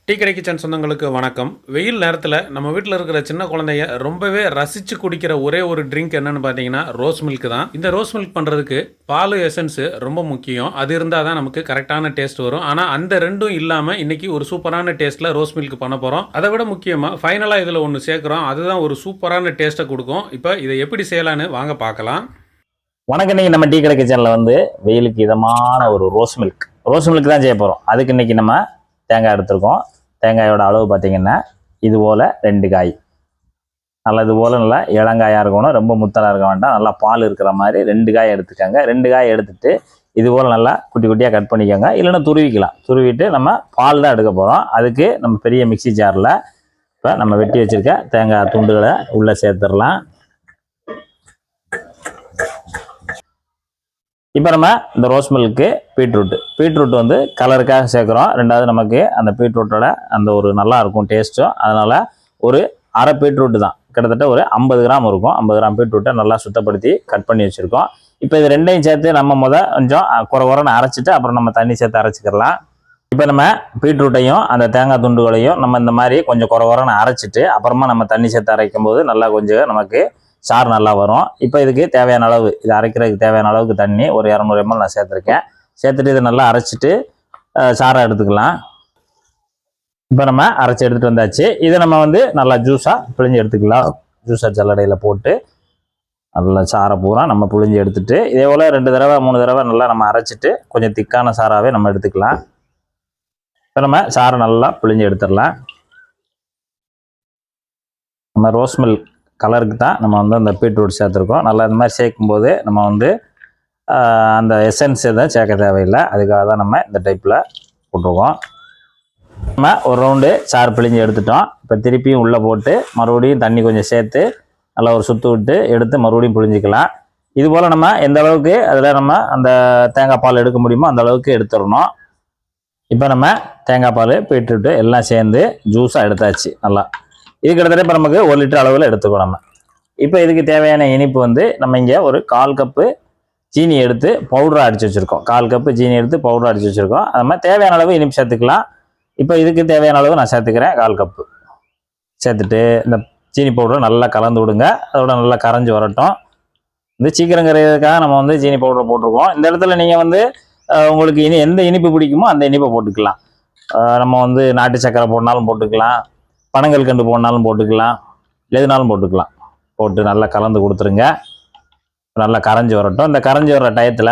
Tea கடை kitchen சொந்தங்களுக்கு வணக்கம். வெயில் நேரத்தில் நம்ம வீட்டில் இருக்கிற சின்ன குழந்தைய ரொம்பவே ரசித்து குடிக்கிற ஒரே ஒரு ட்ரிங்க் என்னன்னு பார்த்தீங்கன்னா ரோஸ் மில்க் தான். இந்த ரோஸ் மில்க் பண்ணுறதுக்கு பால் எசன்ஸு ரொம்ப முக்கியம். அது இருந்தால் தான் நமக்கு கரெக்டான டேஸ்ட் வரும். ஆனால் அந்த ரெண்டும் இல்லாமல் இன்றைக்கி ஒரு சூப்பரான டேஸ்ட்டில் ரோஸ் மில்க் பண்ண போகிறோம். அதை விட முக்கியமாக ஃபைனலாக இதில் ஒன்று சேர்க்குறோம். அதுதான் ஒரு சூப்பரான டேஸ்ட்டை கொடுக்கும். இப்போ இதை எப்படி செய்யலான்னு வாங்க பார்க்கலாம். வணக்கம். இன்னைக்கு நம்ம டீ கடை கிச்சனில் வெயிலுக்கு இதமான ஒரு ரோஸ் மில்க் தான் செய்ய போகிறோம். அதுக்கு இன்னைக்கு நம்ம தேங்காய் எடுத்திருக்கோம். தேங்காயோட அளவு பார்த்தீங்கன்னா இது போல் 2 காய், நல்லா இது போல் நல்லா இளங்காயாக இருக்கணும், ரொம்ப முத்தலாக இருக்க வேண்டாம், நல்லா பால் இருக்கிற மாதிரி 2 காய் எடுத்துக்கோங்க. 2 காய் எடுத்துட்டு இது போல் நல்லா குட்டி குட்டியாக கட் பண்ணிக்கோங்க. இல்லைன்னா துருவிக்கலாம். துருவிட்டு நம்ம பால் தான் எடுக்க போகிறோம். அதுக்கு நம்ம பெரிய மிக்சி ஜாரில் இப்போ நம்ம வெட்டி வச்சுருக்க தேங்காய் துண்டுகளை உள்ளே சேர்த்துடலாம். இப்போ நம்ம இந்த ரோஸ் மில்க்கு பீட்ரூட் கலருக்காக சேர்க்குறோம். ரெண்டாவது நமக்கு அந்த பீட்ரூட்டோட அந்த ஒரு நல்லா இருக்கும் டேஸ்ட்டும். அதனால் ஒரு அரை பீட்ரூட் தான், கிட்டத்தட்ட ஒரு 50 கிராம் இருக்கும். 50 கிராம் பீட்ரூட்டை நல்லா சுத்தப்படுத்தி கட் பண்ணி வச்சுருக்கோம். இப்போ இது ரெண்டையும் சேர்த்து நம்ம கொஞ்சம் குறைன்னு அரைச்சிட்டு அப்புறம் நம்ம தண்ணி சேர்த்து அரைச்சிக்கலாம். இப்போ நம்ம பீட்ரூட்டையும் அந்த தேங்காய் துண்டுகளையும் நம்ம இந்த மாதிரி கொஞ்சம் குறைன்னு அரைச்சிட்டு அப்புறமா நம்ம தண்ணி சேர்த்து அரைக்கும் போது நல்லா கொஞ்சம் நமக்கு சாறு நல்லா வரும். இப்போ இதுக்கு தேவையான அளவு, இது அரைக்கிறதுக்கு தேவையான அளவுக்கு தண்ணி ஒரு 200 ml நான் சேர்த்துருக்கேன். சேர்த்துட்டு இதை நல்லா அரைச்சிட்டு சாரை எடுத்துக்கலாம். இப்போ நம்ம அரைச்சி எடுத்துகிட்டு வந்தாச்சு. இதை நம்ம நல்லா ஜூஸாக பிழிஞ்சு எடுத்துக்கலாம். ஜூஸாக ஜல்லடையில் போட்டு நல்லா சாரை பூரா நம்ம பிழிஞ்சு எடுத்துட்டு இதே போல் 2 தடவை 3 தடவை நல்லா நம்ம அரைச்சிட்டு கொஞ்சம் திக்கான சாராகவே நம்ம எடுத்துக்கலாம். இப்போ நம்ம சாரை நல்லா பிழிஞ்சு எடுத்துடலாம். நம்ம ரோஸ் மில்க் கலருக்கு தான் நம்ம அந்த பீட்ரூட் சேர்த்துருக்கோம். நல்லா இந்த மாதிரி சேர்க்கும்போது நம்ம அந்த எசன்ஸ் எதுவும் சேர்க்க தேவையில்லை. அதுக்காக தான் நம்ம இந்த டைப்பில் போட்டிருக்கோம். நம்ம ஒரு ரவுண்டு சாறு பிழிஞ்சு எடுத்துட்டோம். இப்போ திருப்பியும் உள்ளே போட்டு மறுபடியும் தண்ணி கொஞ்சம் சேர்த்து நல்லா ஒரு சுற்று விட்டு எடுத்து மறுபடியும் பிழிஞ்சிக்கலாம். இதுபோல் நம்ம எந்த அளவுக்கு அதில் நம்ம அந்த தேங்காய் பால் எடுக்க முடியுமோ அந்த அளவுக்கு எடுத்துடணும். இப்போ நம்ம தேங்காய் பால் பீட்ரூட்டு எல்லாம் சேர்ந்து ஜூஸாக எடுத்தாச்சு. நல்லா இது கிட்டத்தட்ட இப்போ நமக்கு 1 லிட்டர் அளவில் எடுத்துக்கணும். நம்ம இப்போ இதுக்கு தேவையான இனிப்பு நம்ம இங்கே ஒரு 1/4 கப்பு சீனி எடுத்து பவுடராக அடித்து வச்சுருக்கோம். 1/4 கப்பு சீனி எடுத்து பவுடராக அடித்து வச்சுருக்கோம். அது மாதிரி தேவையான அளவு இனிப்பு சேர்த்துக்கலாம். இப்போ இதுக்கு தேவையான அளவு நான் சேர்த்துக்கிறேன். 1/4 கப்பு சேர்த்துட்டு இந்த சீனி பவுடரை நல்லா கலந்து விடுங்க. அதோட நல்லா கரைஞ்சி வரட்டும். சீக்கிரம் கரையிறதுக்காக நம்ம சீனி பவுடரை போட்டிருக்கோம். இந்த இடத்துல நீங்கள் உங்களுக்கு எந்த இனிப்பு பிடிக்குமோ அந்த இனிப்பை போட்டுக்கலாம். நம்ம நாட்டு சக்கரை போடனாலும் போட்டுக்கலாம், பனங்கள் கண்டு போடனாலும் போட்டுக்கலாம், எதுனாலும் போட்டுக்கலாம். போட்டு நல்லா கலந்து கொடுத்துருங்க. நல்லா கரைஞ்சி வரட்டும். இந்த கரைஞ்சி வர டயத்தில்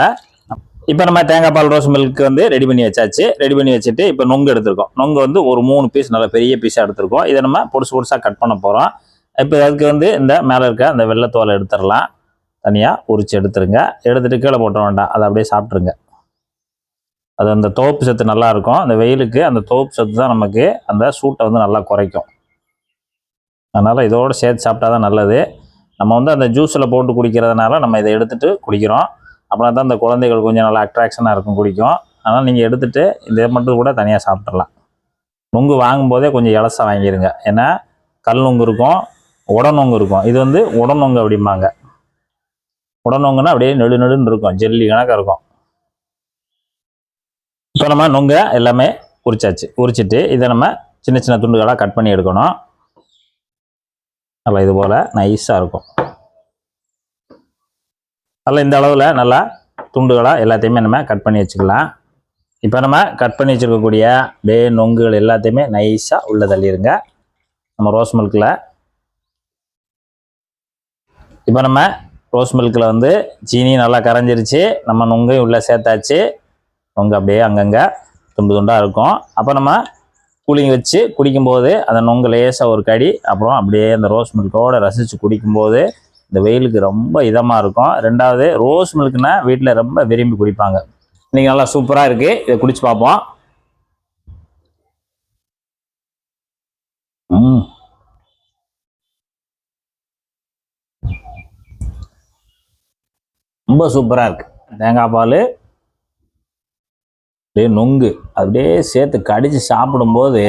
இப்போ நம்ம தேங்காய் பால் ரோஸ் மில்க் ரெடி பண்ணி வச்சாச்சு. ரெடி பண்ணி வச்சுட்டு இப்போ நொங்கு எடுத்துருக்கோம். நொங்கு ஒரு 3 பீஸ் நல்ல பெரிய பீஸாக எடுத்துருக்கோம். இதை நம்ம பொடுசாக கட் பண்ண போகிறோம். இப்போ அதுக்கு இந்த மேலே இருக்க அந்த வெள்ளைத்தோலை எடுத்துடலாம். தனியாக உரிச்சு எடுத்துருங்க. எடுத்துகிட்டு கீழே போட்ட வேண்டாம், அதை அப்படியே சாப்பிட்ருங்க. அது அந்த துவப்பு சத்து நல்லாயிருக்கும். அந்த வெயிலுக்கு அந்த துவப்பு சத்து தான் நமக்கு அந்த சூட்டை நல்லா குறைக்கும். அதனால் இதோடு சேர்த்து சாப்பிட்டா தான் நல்லது. நம்ம அந்த ஜூஸில் போட்டு குடிக்கிறதுனால நம்ம இதை எடுத்துகிட்டு குடிக்கிறோம். அப்படின்னா தான் அந்த குழந்தைகள் கொஞ்சம் நல்லா அட்ராக்ஷனாக இருக்கும், குடிக்கும். அதனால் நீங்கள் எடுத்துகிட்டு இதை மட்டும் கூட தனியாக சாப்பிட்றலாம். நொங்கு வாங்கும்போதே கொஞ்சம் இலசா வாங்கிடுங்க. ஏன்னா கல் நொங்கு இருக்கும், உடநொங்கு இருக்கும். இது உடநொங்கு அப்படிம்பாங்க. உடநொங்குன்னா அப்படியே நெடுன்னு இருக்கும், ஜெல்லி கணக்காக இருக்கும். இப்போ நம்ம நொங்க எல்லாமே உரிச்சாச்சு. உரிச்சிட்டு இதை நம்ம சின்ன சின்ன துண்டுகளாக கட் பண்ணி எடுக்கணும். நல்லா இது போல் நைஸாக இருக்கும். நல்லா இந்த அளவில் நல்லா துண்டுகளாக எல்லாத்தையுமே நம்ம கட் பண்ணி வச்சுக்கலாம். இப்போ நம்ம கட் பண்ணி வச்சுருக்கக்கூடிய நொங்குகள் எல்லாத்தையுமே நைஸாக உள்ளே தள்ளிடுங்க நம்ம ரோஸ் மில்கில். இப்போ நம்ம ரோஸ் மில்கில் சீனி நல்லா கரைஞ்சிருச்சு. நம்ம நொங்கையும் உள்ளே சேர்த்தாச்சு. நொங்கு அப்படியே அங்கங்கே துண்டு துண்டாக இருக்கும். அப்போ நம்ம கூலிங் வச்சு குடிக்கும்போது அந்த நொங்கு லேசாக ஒரு கடி, அப்புறம் அப்படியே அந்த ரோஸ் மில்கோடு ரசித்து குடிக்கும்போது இந்த வெயிலுக்கு ரொம்ப இதமாக இருக்கும். ரெண்டாவது ரோஸ் மில்க்னா வீட்டில் ரொம்ப விரும்பி குடிப்பாங்க. இன்றைக்கி நல்லா சூப்பராக இருக்குது. இதை குடிச்சு பார்ப்போம். ரொம்ப சூப்பராக இருக்குது. தேங்காய் பால் அப்படியே நொங்கு அப்படியே சேர்த்து கடிச்சு சாப்பிடும்போது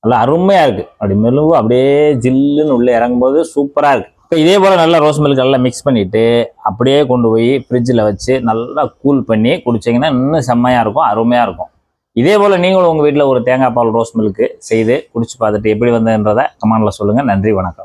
நல்லா அருமையாக இருக்குது. அப்படி மெலுவு அப்படியே ஜில்லுன்னு உள்ளே இறங்கும்போது சூப்பராக இருக்குது. இப்போ இதே போல் நல்லா ரோஸ் மில்க் நல்லா மிக்ஸ் பண்ணிவிட்டு அப்படியே கொண்டு போய் ஃப்ரிட்ஜில் வச்சு நல்லா கூல் பண்ணி குடிச்சிங்கன்னா இன்னும் செம்மையாக இருக்கும், அருமையாக இருக்கும். இதே போல் நீங்களும் உங்கள் வீட்டில் ஒரு தேங்காய் பால் ரோஸ் மில்க்கு செய்து குடிச்சு பார்த்துட்டு எப்படி வந்ததுன்றதை கமெண்டில் சொல்லுங்கள். நன்றி, வணக்கம்.